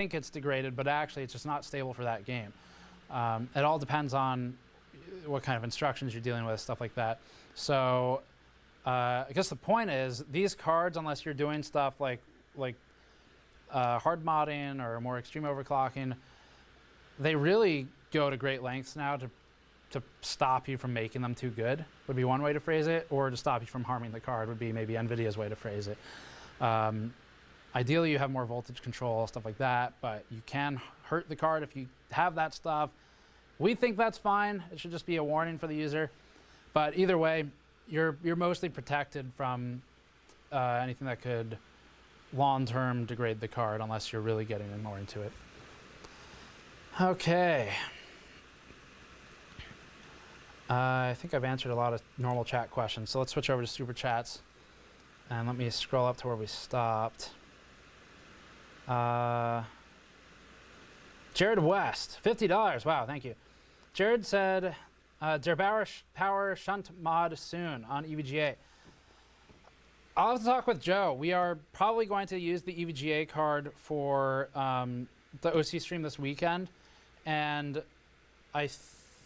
think it's degraded, but actually it's just not stable for that game. It all depends on what kind of instructions you're dealing with, stuff like that. So I guess the point is these cards, unless you're doing stuff like hard modding or more extreme overclocking, they really go to great lengths now to stop you from making them too good, would be one way to phrase it, or to stop you from harming the card would be maybe NVIDIA's way to phrase it. Ideally, you have more voltage control, stuff like that, but you can hurt the card if you have that stuff. We think that's fine. It should just be a warning for the user. But either way, you're mostly protected from anything that could long-term degrade the card, unless you're really getting more into it. Okay. I think I've answered a lot of normal chat questions, so let's switch over to super chats. And let me scroll up to where we stopped. Jared West, $50. Wow, thank you. Jared said, Der Power Shunt mod soon on EVGA. I'll have to talk with Joe. We are probably going to use the EVGA card for the OC stream this weekend. And I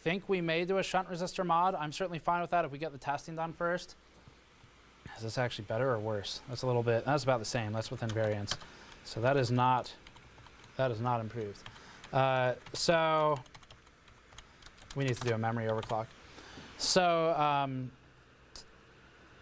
think we may do a shunt resistor mod. I'm certainly fine with that if we get the testing done first. Is this actually better or worse? That's a little bit, that's about the same. That's within variance. So that is not improved. So we need to do a memory overclock. So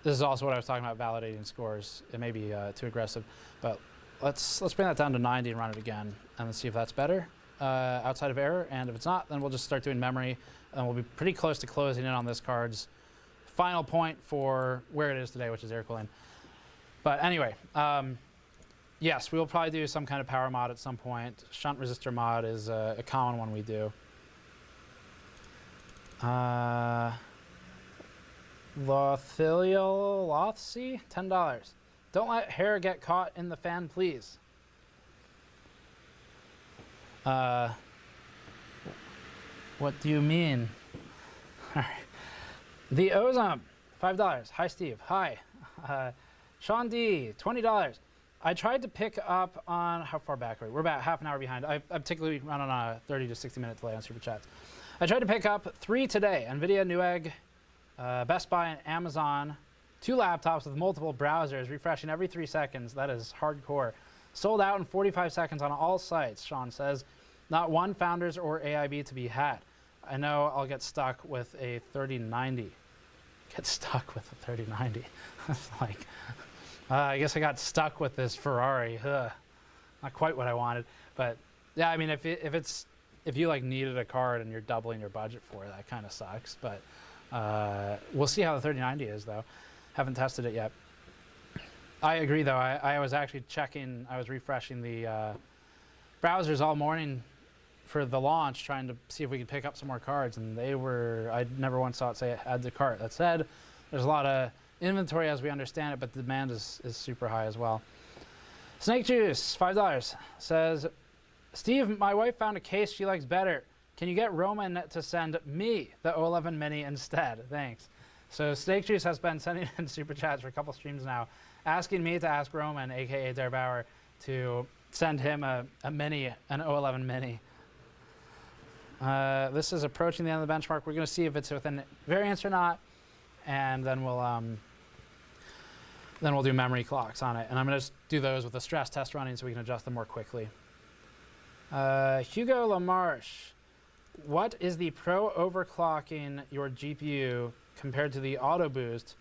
this is also what I was talking about, validating scores. It may be too aggressive, but let's bring that down to 90 and run it again, and let's see if that's better outside of error. And if it's not, then we'll just start doing memory, and we'll be pretty close to closing in on this card's final point for where it is today, which is air cooling. But anyway, yes, we will probably do some kind of power mod at some point. Shunt resistor mod is a common one we do. Lothcy, $10. Don't let hair get caught in the fan, please. What do you mean? All right. The Ozum, $5. Hi, Steve. Hi. Sean D, $20. I tried to pick up on, how far back are we? We're about half an hour behind. I particularly run on a 30 to 60 minute delay on Super Chats. I tried to pick up 3 today. NVIDIA, Newegg, Best Buy, and Amazon. 2 laptops with multiple browsers, refreshing every 3 seconds. That is hardcore. Sold out in 45 seconds on all sites, Sean says. Not one Founders or AIB to be had. I know I'll get stuck with a 3090. Get stuck with a 3090. It's like, I guess I got stuck with this Ferrari. Not quite what I wanted, but yeah, I mean, if you like needed a card and you're doubling your budget for it, that kind of sucks. But we'll see how the 3090 is, though. Haven't tested it yet. I agree, though. I was actually checking. I was refreshing the browsers all morning for the launch, trying to see if we could pick up some more cards, and they were, I never once saw it say add to cart. That said, there's a lot of inventory as we understand it, but the demand is super high as well. Snake Juice, $5, says, Steve, my wife found a case she likes better. Can you get Roman to send me the 011 Mini instead? Thanks. So Snake Juice has been sending in super chats for a couple streams now, asking me to ask Roman, aka Der Bauer, to send him a Mini, an 011 Mini. This is approaching the end of the benchmark. We're going to see if it's within variance or not, and then we'll do memory clocks on it. And I'm going to do those with a stress test running so we can adjust them more quickly. Hugo Lamarche, what is the pro overclocking your GPU compared to the auto boost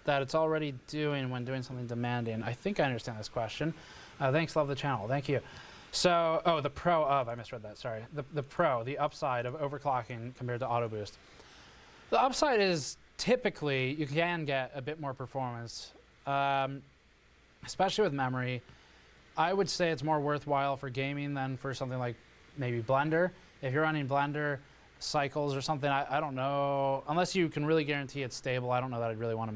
that it's already doing when doing something demanding? I think I understand this question. Thanks, love the channel. Thank you. So, oh, the pro of, I misread that, sorry. The upside of overclocking compared to auto boost. The upside is typically you can get a bit more performance, especially with memory. I would say it's more worthwhile for gaming than for something like maybe Blender. If you're running Blender cycles or something, I don't know. Unless you can really guarantee it's stable, I don't know that I'd really want to mess